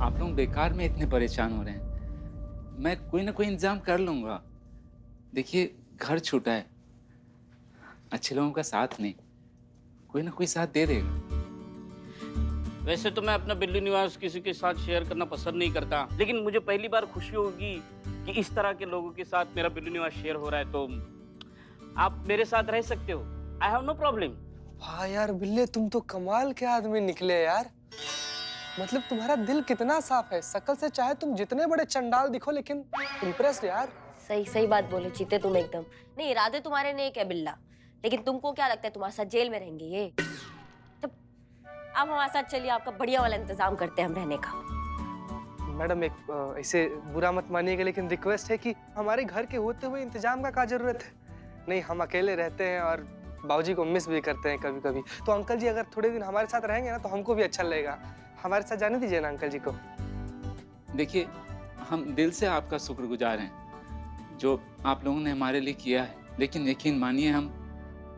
आप लोग बेकार में इतने परेशान हो रहे हैं। मैं कोई ना कोई इंतजाम कर लूंगा। देखिए, घर छूटा है, अच्छे लोगों का साथ नहीं, कोई ना कोई साथ दे देगा। वैसे तो मैं अपना बिल्ली निवास किसी के साथ शेयर करना पसंद नहीं करता, लेकिन मुझे पहली बार खुशी होगी कि इस तरह के लोगों के साथ मेरा बिल्ली निवास शेयर हो रहा है, तो आप मेरे साथ रह सकते हो। I have no problem. वाह यार बिल्ले, तुम तो कमाल के आदमी निकले यार। मतलब तुम्हारा दिल कितना साफ है। शकल से चाहे तुम जितने बड़े चंडाल दिखो, लेकिन इम्प्रेस्ड यार। सही सही बात बोले चीते तुम एकदम। नहीं, इरादे तुम्हारे नेक है बिल्ला, लेकिन तुमको क्या लगता है तुम्हारे साथ जेल में रहेंगे ये? तब आप हमारे साथ चलिए, आपका बढ़िया वाला इंतजाम करते हैं हम रहने का। मैडम एक ऐसे बुरा मत मानिएगा, लेकिन रिक्वेस्ट है कि हमारे घर के होते हुए इंतजाम का क्या जरूरत है। नहीं, हम अकेले रहते हैं और बाबूजी को मिस भी करते हैं कभी कभी। तो अंकल जी अगर थोड़े दिन हमारे साथ रहेंगे ना, तो हमको भी अच्छा लगेगा। हमारे साथ जाने दीजिए ना अंकल जी को। देखिए, हम दिल से आपका शुक्रगुजार हैं जो आप लोगों ने हमारे लिए किया है, लेकिन यकीन मानिए हम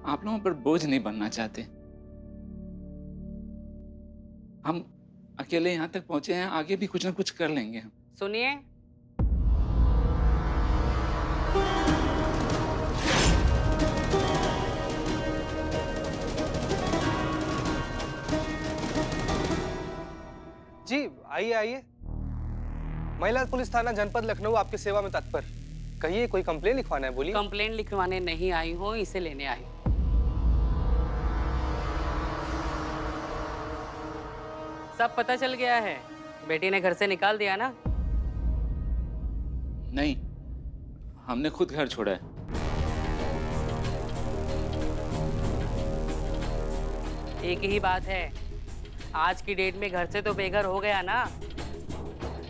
आप लोगों पर बोझ नहीं बनना चाहते। हम अकेले यहाँ तक पहुंचे हैं, आगे भी कुछ ना कुछ कर लेंगे हम। सुनिए, जी आइए आइए। महिला पुलिस थाना जनपद लखनऊ आपकी सेवा में तत्पर। कहिए, कोई कंप्लेन लिखवाना है? बोलिए। कंप्लेन लिखवाने नहीं आई हूँ, इसे लेने आई हूँ। सब पता चल गया है, बेटी ने घर से निकाल दिया ना? नहीं, हमने खुद घर छोड़ा है। एक ही बात है, आज की डेट में घर से तो बेघर हो गया ना।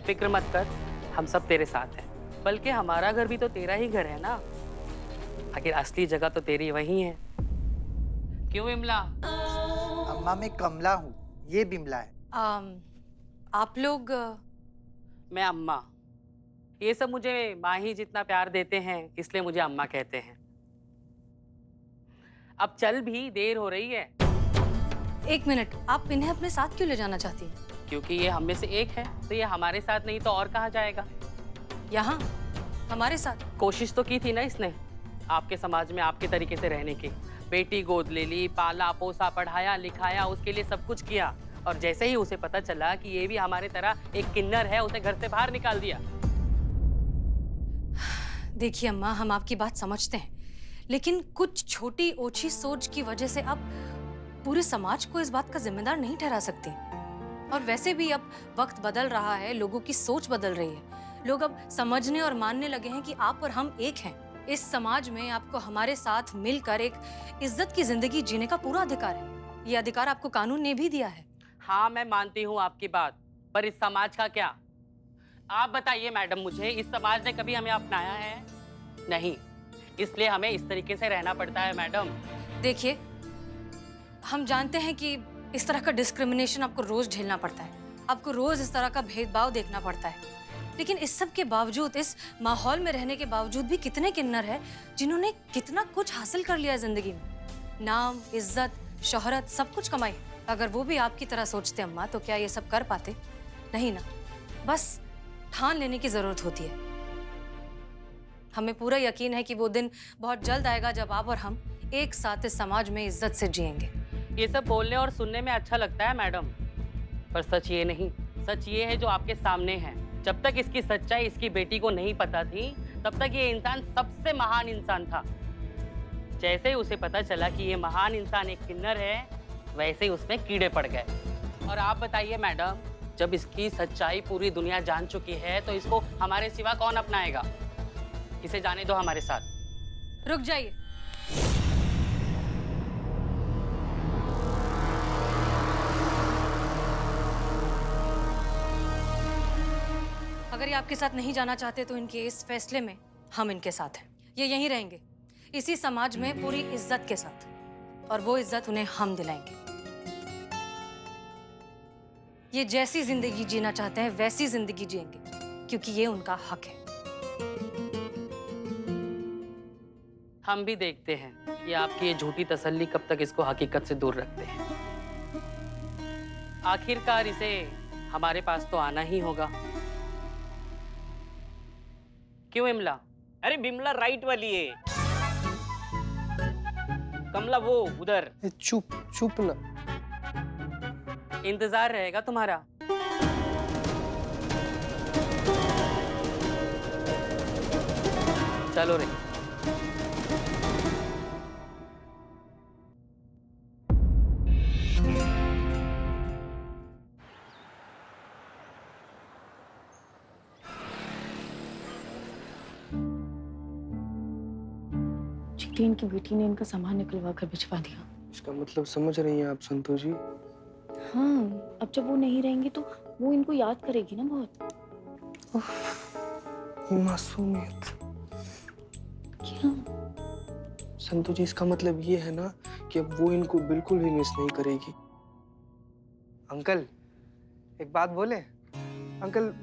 फिक्र मत कर, हम सब तेरे साथ हैं। बल्कि हमारा घर भी तो तेरा ही घर है ना। आखिर असली जगह तो तेरी वही है। क्यों विमला? अम्मा मैं कमला हूँ, ये बिमला है। आप लोग मैं अम्मा। ये सब मुझे माँ ही जितना प्यार देते हैं, इसलिए मुझे अम्मा कहते हैं। अब चल भी, देर हो रही है। एक मिनट, आप इन्हें अपने साथ क्यों ले जाना चाहती हैं? क्योंकि ये हम में से एक है, तो ये हमारे साथ नहीं तो और कहाँ जाएगा? यहाँ हमारे साथ? कोशिश तो की थी ना इसने, आपके समाज में आपके तरीके से रहने की। बेटी गोद ले ली, पाला पोसा, पढ़ाया लिखाया, उसके लिए सब कुछ किया। और जैसे ही उसे पता चला कि ये भी हमारे तरह एक किन्नर है, उसे घर से बाहर निकाल दिया। देखिए अम्मा, हम आपकी बात समझते हैं, लेकिन कुछ छोटी ओछी सोच की वजह से आप पूरे समाज को इस बात का जिम्मेदार नहीं ठहरा सकती। और वैसे भी अब वक्त बदल रहा है, लोगों की सोच बदल रही है। लोग अब समझने और मानने लगे हैं कि आप और हम एक हैं। इस समाज में आपको हमारे साथ मिलकर एक इज्जत की जिंदगी जीने का पूरा अधिकार है। ये अधिकार आपको कानून ने भी दिया है। हाँ, मैं मानती हूँ आपकी बात, पर इस समाज का क्या? आप बताइए मैडम मुझे, इस समाज ने कभी हमें अपनाया है? नहीं, इसलिए हमें इस तरीके से रहना पड़ता है मैडम। देखिए, हम जानते हैं कि इस तरह का डिस्क्रिमिनेशन आपको रोज झेलना पड़ता है, आपको रोज इस तरह का भेदभाव देखना पड़ता है, लेकिन इस सब के बावजूद, इस माहौल में रहने के बावजूद भी कितने किन्नर हैं जिन्होंने कितना कुछ हासिल कर लिया है जिंदगी में। नाम, इज्जत, शोहरत, सब कुछ कमाई। अगर वो भी आपकी तरह सोचते अम्मा, तो क्या ये सब कर पाते? नहीं ना। बस ठान लेने की जरूरत होती है। हमें पूरा यकीन है कि वो दिन बहुत जल्द आएगा जब आप और हम एक साथ इस समाज में इज्जत से जिएंगे। ये सब बोलने और सुनने में अच्छा लगता है मैडम, पर सच ये नहीं। सच ये है जो आपके सामने है। जब तक इसकी सच्चाई इसकी बेटी को नहीं पता थी, तब तक ये इंसान सबसे महान इंसान था। जैसे ही उसे पता चला कि ये महान इंसान एक किन्नर है, वैसे ही उसमें कीड़े पड़ गए। और आप बताइए मैडम, जब इसकी सच्चाई पूरी दुनिया जान चुकी है, तो इसको हमारे सिवा कौन अपनाएगा? इसे जाने दो हमारे साथ। रुक जाइए। अगर ये आपके साथ नहीं जाना चाहते, तो इनके इस फैसले में हम इनके साथ हैं। ये यहीं रहेंगे, इसी समाज में पूरी इज्जत के साथ, और वो इज्जत उन्हें हम दिलाएंगे। ये जैसी जिंदगी जीना चाहते हैं वैसी जिंदगी जिएंगे, क्योंकि ये उनका हक है। हम भी देखते हैं कि आपकी ये झूठी तसल्ली कब तक इसको हकीकत से दूर रखते हैं। आखिरकार इसे हमारे पास तो आना ही होगा। क्यों इमला? अरे बिमला राइट वाली है, कमला वो उधर। चुप चुप ना। इंतजार रहेगा तुम्हारा। चलो रे। चीते इनकी बेटी ने इनका सामान निकलवा कर भिजवा दिया। इसका मतलब समझ रही हैं आप संतोष जी? हाँ, अब जब वो नहीं रहेंगी तो वो इनको याद करेगी ना बहुत। ये मासूमियत। क्या? संतोष जी, इसका मतलब ये है ना कि अब वो इनको बिल्कुल भी मिस नहीं करेगी। अंकल, एक बात बोले? अंकल,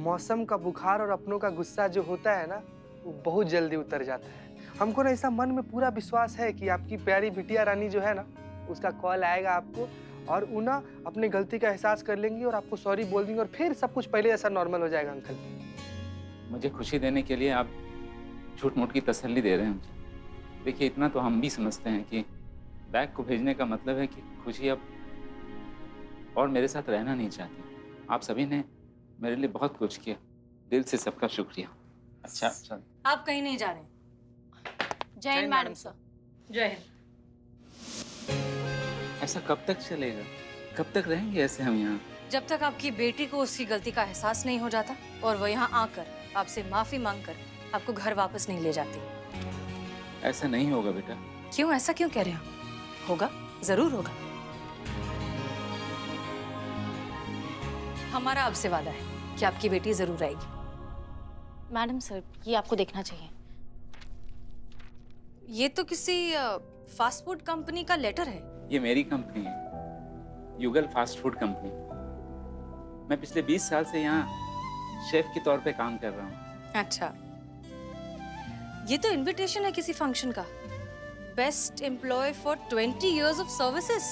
मौसम का बुखार और अपनों का गुस्सा जो होता है ना, वो बहुत जल्दी उतर जाता है। हमको ना ऐसा मन में पूरा विश्वास है कि आपकी प्यारी बिटिया रानी जो है ना, उसका कॉल आएगा आपको और वो ना अपनी गलती का एहसास कर लेंगी और आपको सॉरी बोल देंगी और फिर सब कुछ पहले जैसा नॉर्मल हो जाएगा। अंकल, मुझे खुशी देने के लिए आप झूठ मूठ की तसल्ली दे रहे हैं मुझे। देखिए, इतना तो हम भी समझते हैं कि बैग को भेजने का मतलब है कि खुशी अब और मेरे साथ रहना नहीं चाहती। आप सभी ने मेरे लिए बहुत कुछ किया, दिल से सबका शुक्रिया। अच्छा चल। आप कहीं नहीं जा रहे। जय हिंद मैडम सर। जय हिंद। ऐसा कब तक चलेगा? कब तक रहेंगे ऐसे हम यहाँ? जब तक आपकी बेटी को उसकी गलती का एहसास नहीं हो जाता और वो यहाँ आकर आपसे माफी मांगकर आपको घर वापस नहीं ले जाती। ऐसा नहीं होगा बेटा। क्यों? ऐसा क्यों कह रहे हो? होगा, जरूर होगा। हमारा आपसे वादा है कि आपकी बेटी जरूर आएगी। मैडम सर, ये आपको देखना चाहिए। ये तो किसी फास्ट फूड कंपनी का लेटर है। ये मेरी कंपनी है, युगल फास्ट फूड कंपनी। मैं पिछले 20 साल से यहाँ शेफ के तौर पे काम कर रहा हूँ। अच्छा, ये तो इनविटेशन है किसी फंक्शन का। Best employ for 20 years of services.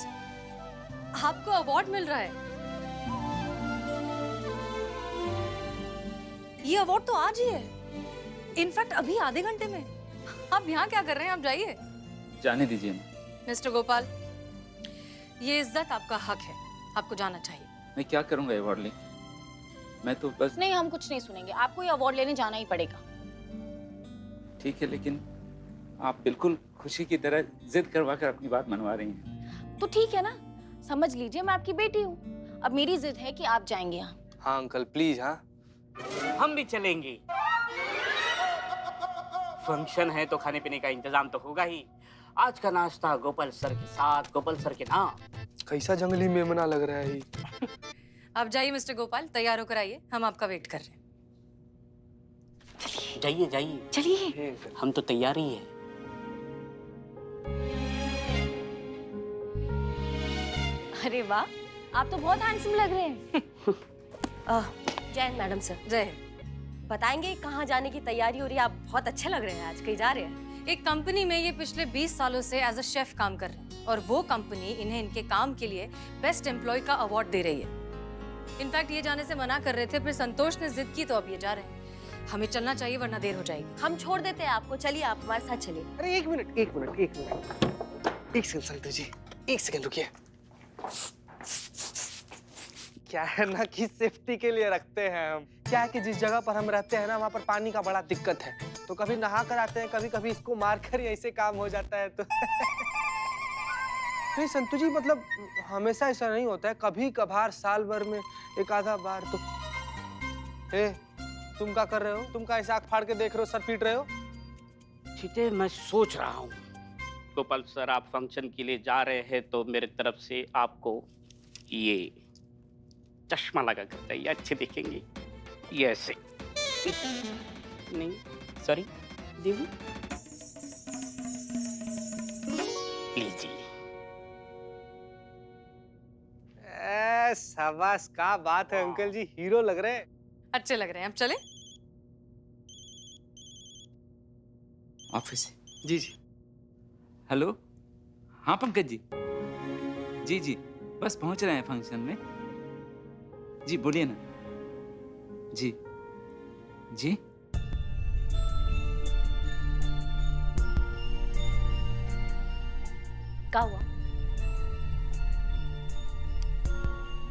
आपको अवार्ड मिल रहा है। ये अवार्ड तो आज ही है, इनफैक्ट अभी आधे घंटे में। आप यहाँ क्या कर रहे हैं? आप जाइए। जाने दीजिए ना। मिस्टर गोपाल, ये इज्जत आपका हक है, आपको जाना चाहिए। मैं क्या करूँगा अवार्ड ले? मैं तो बस। नहीं, हम कुछ नहीं सुनेंगे, आपको ये अवार्ड लेने जाना ही पड़ेगा। ठीक है, लेकिन आप बिल्कुल खुशी की तरह जिद करवा कर अपनी बात मनवा रही हैं। तो ठीक है ना, समझ लीजिए मैं आपकी बेटी हूँ। अब मेरी जिद है कि आप जाएंगे यहाँ। हाँ अंकल, प्लीज। हाँ, हम भी चलेंगे। फंक्शन है तो खाने पीने का इंतजाम तो होगा ही। आज का नाश्ता गोपाल सर के साथ, गोपाल सर के नाम। कैसा जंगली मेमना लग रहा है ये। आप जाइए मिस्टर गोपाल, तैयार होकर आइए, हम आपका वेट कर रहे हैं। जाइए जाइए, चलिए। हे अंकल। हम तो तैयार ही है। अरे वाह, आप तो बहुत हैंडसम लग रहे हैं। जय हिंद मैडम सर। जय हिंद। बताएंगे कहाँ जाने की तैयारी हो रही है? आप बहुत अच्छे लग रहे हैं आज। कहीं जा रहे हैं? एक कंपनी में ये पिछले 20 सालों से एज अ शेफ काम कर रहे हैं और वो कंपनी इन्हें इनके काम के लिए बेस्ट एम्प्लॉय का अवार्ड दे रही है। इनफैक्ट ये जाने से मना कर रहे थे, फिर संतोष ने जिद की तो अब ये जा रहे हैं। हमें चलना चाहिए वरना देर हो जाएगी। हम छोड़ देते हैं आपको, चलिए आप हमारे साथ चलिए। अरे एक मिनट, एक मिनट, एक मिनट, एक सेकंड संतोष जी, एक सेकंड रुकिए। क्या है ना कि सेफ्टी के लिए रखते हैं हम। क्या है कि जिस जगह पर हम रहते हैं ना, वहाँ पर पानी का बड़ा दिक्कत है, तो कभी नहा कर आते हैं, कभी कभी इसको मार कर ही ऐसे काम हो जाता है। तो नहीं संतोष जी, मतलब हमेशा ऐसा नहीं होता है, कभी कभार साल भर में एक आधा बार। तो तुम क्या कर रहे हो? तुम का ऐसे आँख फाड़ के देख रहे हो, सर पीट रहे हो? चीते, मैं सोच रहा हूँ, गोपाल सर आप फंक्शन के लिए जा रहे हैं तो मेरे तरफ से आपको ये चश्मा लगा कर चाहिए, अच्छे दिखेंगे। ये ऐसे नहीं, सॉरी, देखो लीजिए। शाबाश, क्या बात है अंकल जी, हीरो लग रहे हैं। अच्छे लग रहे हैं, अब चले। ऑफिस। जी जी। हेलो, हाँ पंकज जी। जी जी, बस पहुंच रहे हैं फंक्शन में। जी बोलिए ना। जी जी क्या हुआ?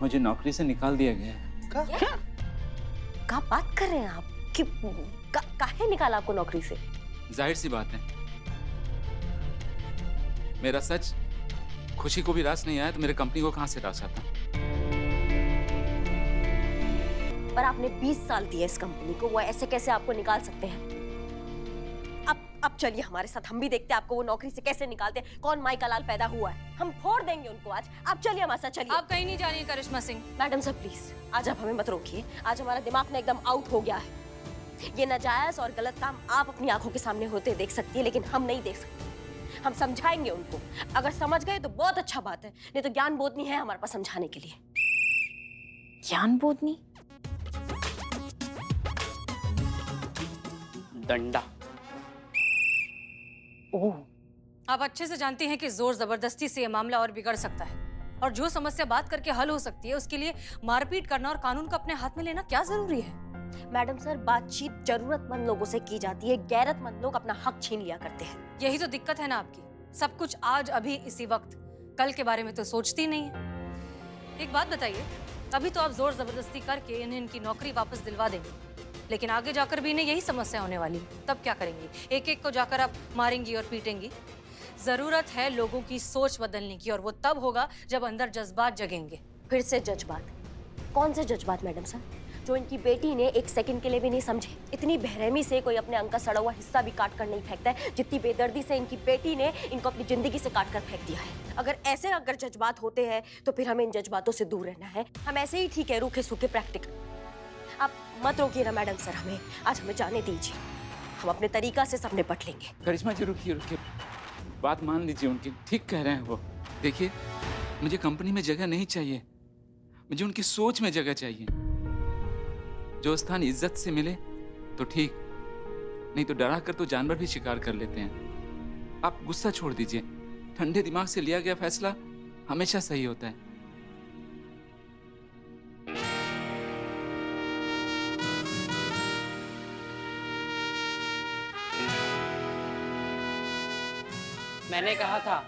मुझे नौकरी से निकाल दिया गया है। क्या बात कर रहे हैं आप? कि काहे निकाला आपको नौकरी से? जाहिर सी बात है, मेरा सच खुशी को भी रास नहीं आया तो मेरे कंपनी को कहां से रास आता। पर आपने 20 साल दिए इस कंपनी को, वो ऐसे कैसे आपको निकाल सकते हैं? अब चलिए हमारे साथ, हम भी देखते हैं आपको वो नौकरी से कैसे निकालते हैं। कौन माई का लाल पैदा हुआ है, हम फोड़ देंगे उनको आज। आप चलिए हमारे साथ, चलिए। आप कहीं नहीं जा रही हैं करिश्मा सिंह। मैडम सर प्लीज, आज आप हमें मत रोकिए। आज हमारा दिमाग ना एकदम आउट हो गया है। ये नाजायज और गलत काम आप अपनी आंखों के सामने होते देख सकती है, लेकिन हम नहीं देख सकते। हम समझाएंगे उनको, अगर समझ गए तो बहुत अच्छा बात है, नहीं तो ज्ञान बोधनी है हमारे पास समझाने के लिए। ज्ञान बोधनी? डंडा। ओह, आप अच्छे से जानती हैं कि जोर जबरदस्ती से ये मामला और बिगड़ सकता है, और जो समस्या बात करके हल हो सकती है उसके लिए मारपीट करना और कानून को अपने हाथ में लेना क्या जरूरी है? मैडम सर, बातचीत जरूरतमंद लोगों से की जाती है, गैरतमंद लोग अपना हक छीन लिया करते हैं। यही तो दिक्कत है ना आपकी, सब कुछ आज अभी इसी वक्त, कल के बारे में तो सोचती नहीं है। एक बात बताइए, अभी तो आप जोर जबरदस्ती करके इन्हें इनकी नौकरी वापस दिलवा देंगे, लेकिन आगे जाकर भी इन्हें यही समस्या होने वाली है, तब क्या करेंगी? एक एक को जाकर आप मारेंगी और पीटेंगी? जरूरत है लोगों की सोच बदलने की, और वो तब होगा जब अंदर जज्बात जगेंगे। फिर से जज्बात? कौन से जज्बात मैडम सर? जो इनकी बेटी ने एक सेकंड के लिए भी नहीं समझे। इतनी बेरहमी से कोई अपने अंग का सड़ा हुआ हिस्सा भी काट कर नहीं फेंकता है, जितनी बेदर्दी से इनकी बेटी ने इनको अपनी जिंदगी से काट कर फेंक दिया है। अगर ऐसे जज्बात होते हैं तो फिर हमें इन जज्बातों से दूर रहना है। हम ऐसे ही ठीक है, रूखे सूखे प्रैक्टिकल। आप मत रोकिए ना मैडम सर, हमें जाने दीजिए, हम अपने तरीका से सब निपट लेंगे। करिश्मा जी रुकिए रुकिए, बात मान लीजिए उनकी, ठीक कह रहे हैं वो। देखिए, मुझे कंपनी में जगह नहीं चाहिए, मुझे उनकी सोच में जगह चाहिए। जो स्थान इज्जत से मिले तो ठीक, नहीं तो डरा कर तो जानवर भी शिकार कर लेते हैं। आप गुस्सा छोड़ दीजिए, ठंडे दिमाग से लिया गया फैसला हमेशा सही होता है। मैंने कहा था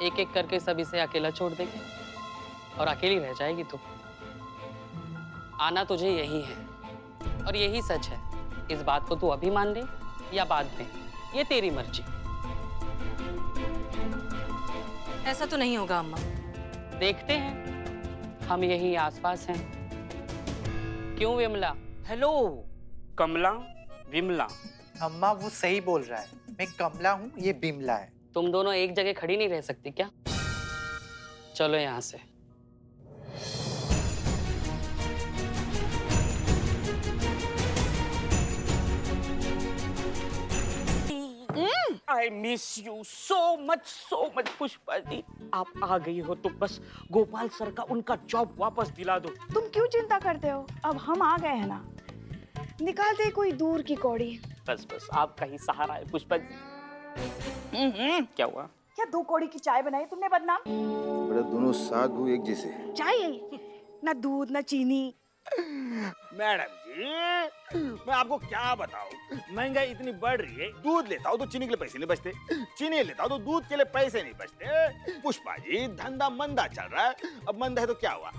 एक एक करके सभी से अकेला छोड़ देंगे, और अकेली रह जाएगी तो आना तुझे यही है, और यही सच है। इस बात को तू अभी मान ले या बाद में, ये तेरी मर्जी। ऐसा तो नहीं होगा अम्मा। देखते हैं, हम यही आसपास हैं। क्यों विमला? हेलो कमला, विमला। अम्मा वो सही बोल रहा है, मैं कमला हूँ, ये बिमला है। तुम दोनों एक जगह खड़ी नहीं रह सकती क्या? चलो यहाँ से। I miss you so much Pushpa ji. आप आ गई हो तो बस गोपाल सर का उनका जॉब वापस दिला दो। तुम क्यों चिंता करते हो, अब हम आ गए हैं ना, निकाल दे कोई दूर की कौड़ी। बस आपका ही सहारा है पुष्पा जी। क्या हुआ? क्या 2 कौड़ी की चाय बनाई तुमने बदनाम? बड़े दोनों साधु एक जैसे। चाय है ना, दूध ना चीनी। मैडम जी, मैं आपको क्या बताऊं, महंगाई इतनी बढ़ रही है। दूध लेता हूँ तो चीनी के लिए पैसे नहीं बचते, चीनी लेता हूँ तो दूध के लिए पैसे नहीं बचते। पुष्पा जी, धंधा मंदा चल रहा है। अब मंदा है तो क्या हुआ,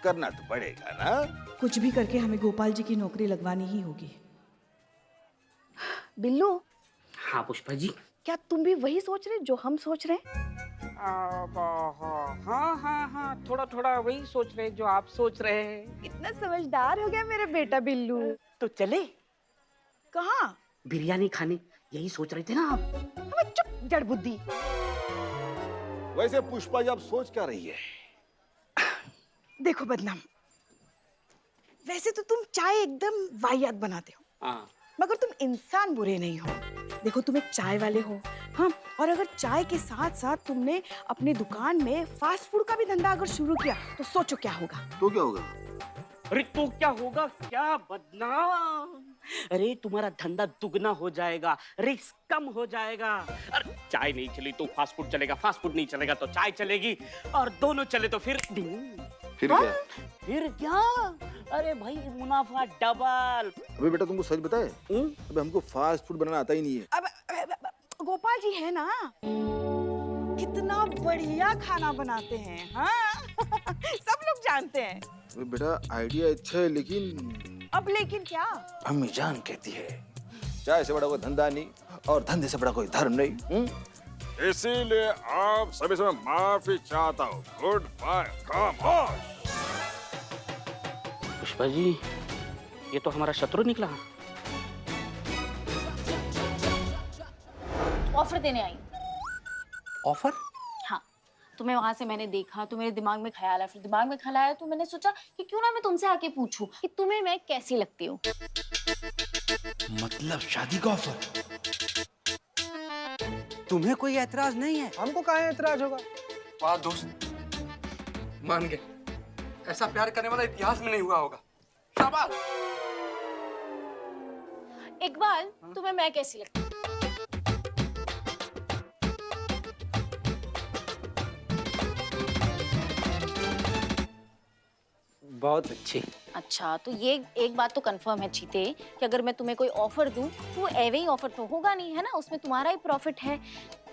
करना तो पड़ेगा ना। कुछ भी करके हमें गोपाल जी की नौकरी लगवानी ही होगी। बिल्लू। हाँ पुष्पा जी। क्या तुम भी वही सोच रहे जो हम सोच रहे हैं? हाँ, थोड़ा वही सोच रहे जो आप सोच रहे हैं। इतना समझदार हो गया मेरा बेटा बिल्लू। तो चले कहाँ? बिरयानी खाने, यही सोच रहे थे ना आप? हमें चुप, जड़ बुद्धि। वैसे पुष्पा जी आप सोच क्या रही है? देखो बदनाम, वैसे तो तुम चाय एकदम वाहियात बनाते हो, हाँ, मगर तुम इंसान बुरे नहीं हो। देखो तुम एक चाय वाले हो, हाँ, और अगर चाय के साथ साथ तुमने अपनी दुकान में फास्ट फूड का भी धंधा अगर शुरू किया तो सोचो क्या होगा। तो क्या होगा? अरे तो क्या होगा क्या बदनाम? अरे तुम्हारा धंधा दुगना हो जाएगा, रिस्क कम हो जाएगा। अरे चाय नहीं चली तो फास्ट फूड चलेगा, फास्ट फूड नहीं चलेगा तो चाय चलेगी, और दोनों चले तो फिर क्या? फिर क्या? अरे भाई मुनाफा डबल। अबे बेटा तुमको सच बताए, अबे हमको फास्ट फूड बनाना आता ही नहीं है। अब गोपाल जी है ना, कितना बढ़िया खाना बनाते हैं। हाँ सब लोग जानते हैं। अबे बेटा आइडिया अच्छा है, लेकिन अब लेकिन क्या? अम्मी जान कहती है चाय से बड़ा कोई धंधा नहीं और धंधे से बड़ा कोई धर्म नहीं। इसीलिए आप सभी से मैं माफी चाहता हूँ। गुड बाय, खामोश। पुष्पा जी, ये तो हमारा शत्रु निकला। ऑफर देने आई। ऑफर? हाँ, तुम्हें वहां से मैंने देखा तो मेरे दिमाग में ख्याल आया, फिर दिमाग में ख्याल आया तो मैंने सोचा कि क्यों ना मैं तुमसे आके पूछूं कि तुम्हें मैं कैसी लगती हूँ। मतलब शादी का ऑफर? तुम्हें कोई ऐतराज नहीं है? हमको काहे ऐतराज होगा? वाह दोस्त, मान गए। ऐसा प्यार करने वाला इतिहास में नहीं हुआ होगा। शाबाश। इकबाल, तुम्हें मैं कैसी लगती हूँ? बहुत अच्छी। अच्छा, तो ये एक बात तो कंफर्म है चीते कि अगर मैं तुम्हें कोई ऑफर दूं तो वो एवे ही ऑफर तो होगा नहीं, है ना? उसमें तुम्हारा ही प्रॉफिट है।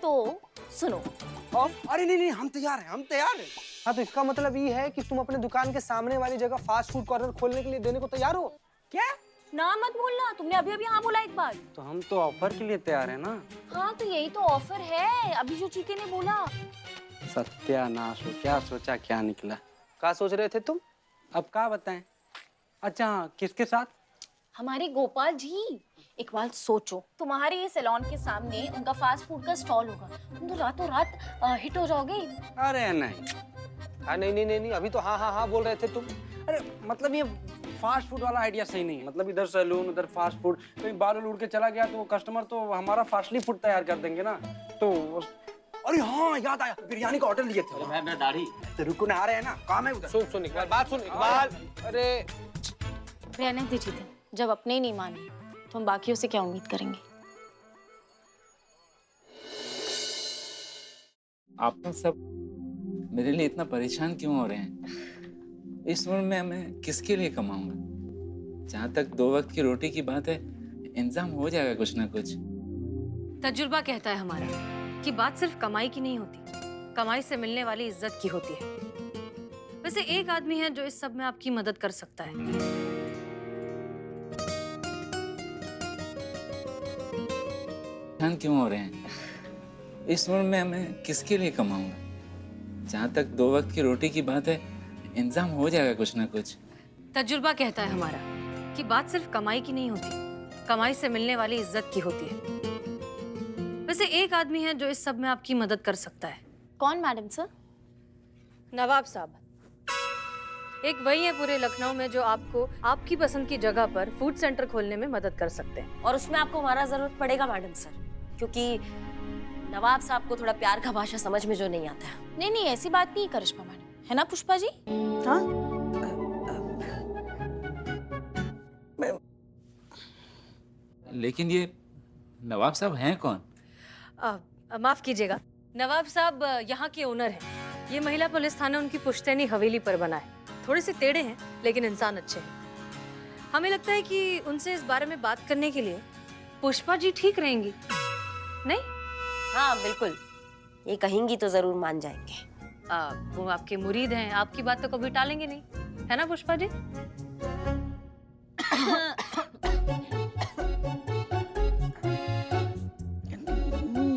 तो सुनो। अरे नहीं नहीं, हम तैयार हैं, हम तैयार हैं। हाँ, तो इसका मतलब ये है कि तुम अपने दुकान के सामने वाली जगह फास्ट फूड कॉर्नर खोलने के लिए देने को तैयार हो? क्या? ना मत बोलना, तुमने अभी अभी हाँ बोला एक बार। तो हम तो ऑफर के लिए तैयार है ना। हाँ, तो यही तो ऑफर है, अभी जो चीते ने बोला। सत्यानाश हो, क्या सोचा क्या निकला। क्या सोच रहे थे तुम? अब क्या बताएं? अच्छा किसके साथ? हमारे गोपाल जी। इकबाल सोचो, तुम्हारे ये सैलून के सामने उनका फास्ट फूड का स्टॉल होगा, तुम तो रातों रात हिट हो जाओगे। अरे नहीं। हाँ नहीं नहीं नहीं नहीं, अभी तो हाँ हाँ हाँ बोल रहे थे तुम। अरे मतलब ये फास्ट फूड वाला आइडिया सही नहीं है। मतलब इधर सैलून उधर फास्ट फूड, कहीं बाल उड़ के चला गया तो कस्टमर तो हमारा फास्टली फूड तैयार कर देंगे ना। तो अरे हाँ, याद आया, बिरयानी का ऑर्डर लिए थे। मैं दाढ़ी तो रुको ना, आ रहे हैं ना, काम है उधर। सुन इकबाल, बात सुन इकबाल। अरे रहने दीजिए, जब अपने ही नहीं माने तो हम बाकियों से क्या उम्मीद करेंगे। आप लोग सब मेरे लिए इतना परेशान क्यों हो रहे हैं? इस उम्र में मैं किसके लिए कमाऊंगा? जहाँ तक 2 वक्त की रोटी की बात है, इंतजाम हो जाएगा कुछ ना कुछ। तजुर्बा कहता है हमारा कि बात सिर्फ कमाई की नहीं होती, कमाई से मिलने वाली इज्जत की होती है। वैसे एक आदमी है जो इस सब में आपकी मदद कर सकता है। परेशान क्यों हो रहे हैं? इस उम्र में मैं किसके लिए कमाऊंगा? जहाँ तक 2 वक्त की रोटी की बात है, इंतजाम हो जाएगा कुछ ना कुछ। तजुर्बा कहता है हमारा कि बात सिर्फ कमाई की नहीं होती, कमाई से मिलने वाली इज्जत की होती है। वैसे एक आदमी है जो इस सब में आपकी मदद कर सकता है। कौन मैडम सर? नवाब साहब। एक वही है पूरे लखनऊ में जो आपको आपकी पसंद की जगह पर फूड सेंटर खोलने में मदद कर सकते हैं। और उसमें आपको हमारा जरूरत पड़ेगा मैडम सर, क्योंकि नवाब साहब को थोड़ा प्यार का भाषा समझ में जो नहीं आता है। नहीं नहीं, ऐसी बात नहीं करिश्मा मैडम, है ना पुष्पा जी? हाँ? लेकिन ये नवाब साहब हैं कौन? माफ कीजिएगा, नवाब साहब यहाँ के ओनर हैं। ये महिला पुलिस थाना उनकी पुश्तैनी हवेली पर बना है। थोड़े से टेढ़े हैं लेकिन इंसान अच्छे हैं। हमें लगता है कि उनसे इस बारे में बात करने के लिए पुष्पा जी ठीक रहेंगी, नहीं? हाँ बिल्कुल, ये कहेंगी तो जरूर मान जाएंगे। वो आपके मुरीद हैं, आपकी बात तो कभी टालेंगे नहीं, है ना पुष्पा जी?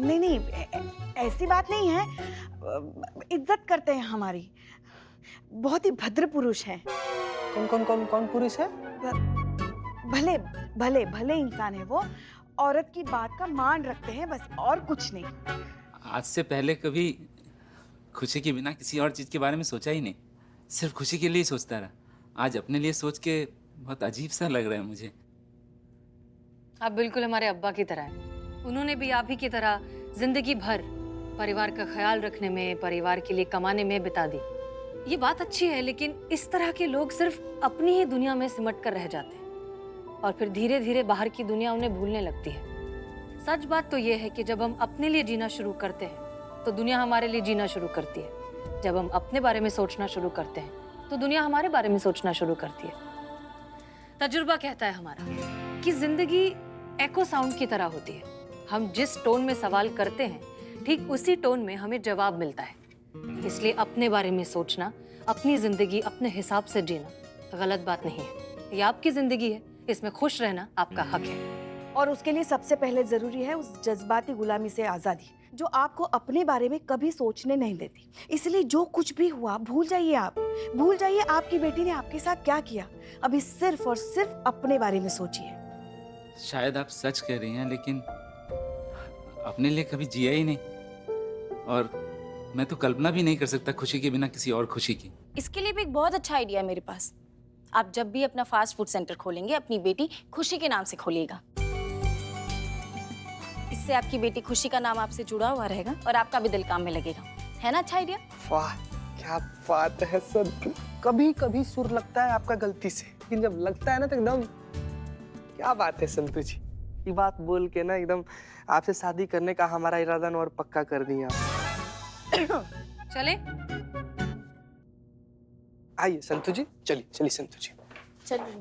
नहीं नहीं, ऐसी बात नहीं है। इज्जत करते हैं हमारी, बहुत ही भद्र पुरुष हैं। कौन कौन कौन कौन पुरुष है? भले भले भले इंसान है वो, औरत की बात का मान रखते हैं, बस और कुछ नहीं। आज से पहले कभी खुशी के बिना किसी और चीज के बारे में सोचा ही नहीं, सिर्फ खुशी के लिए ही सोचता रहा। आज अपने लिए सोच के बहुत अजीब सा लग रहा है मुझे। आप बिल्कुल हमारे अब्बा की तरह हैं। उन्होंने भी आप ही की तरह जिंदगी भर परिवार का ख्याल रखने में, परिवार के लिए कमाने में बिता दी। ये बात अच्छी है, लेकिन इस तरह के लोग सिर्फ अपनी ही दुनिया में सिमट कर रह जाते हैं और फिर धीरे धीरे बाहर की दुनिया उन्हें भूलने लगती है। सच बात तो ये है कि जब हम अपने लिए जीना शुरू करते हैं तो दुनिया हमारे लिए जीना शुरू करती है। जब हम अपने बारे में सोचना शुरू करते हैं तो दुनिया हमारे बारे में सोचना शुरू करती है। तजुर्बा कहता है हमारा कि जिंदगी एको साउंड की तरह होती है। हम जिस टोन में सवाल करते हैं ठीक उसी टोन में हमें जवाब मिलता है। इसलिए अपने बारे में सोचना, अपनी जिंदगी अपने हिसाब से जीना गलत बात नहीं है। ये आपकी जिंदगी है, इसमें खुश रहना आपका हक है। और उसके लिए सबसे पहले जरूरी है उस जज्बाती गुलामी से आजादी, जो आपको अपने बारे में कभी सोचने नहीं देती। इसलिए जो कुछ भी हुआ भूल जाइए। आप भूल जाइए आपकी बेटी ने आपके साथ क्या किया। अभी सिर्फ और सिर्फ अपने बारे में सोचिए। शायद आप सच कह रही हैं, लेकिन अपने लिए कभी जिया ही नहीं, और मैं तो कल्पना भी नहीं कर सकता खुशी के बिना किसी और खुशी की। इसके लिए भी एक बहुत अच्छा आइडिया है मेरे पास। आप जब भी अपना फास्ट फूड सेंटर खोलेंगे, अपनी बेटी खुशी के नाम से खोलिएगा। इससे आपकी बेटी खुशी का नाम आपसे जुड़ा हुआ रहेगा और आपका भी दिल काम में लगेगा। है ना अच्छा आइडिया? वाह क्या बात है संतु। कभी कभी सुर लगता है आपका गलती से, लेकिन जब लगता है ना तो एकदम क्या बात है संतु जी। ये बात बोल के ना एकदम आपसे शादी करने का हमारा इरादा और पक्का कर दिया। चले? आइए संतु जी, चलिए चलिए संतु जी। चलिए।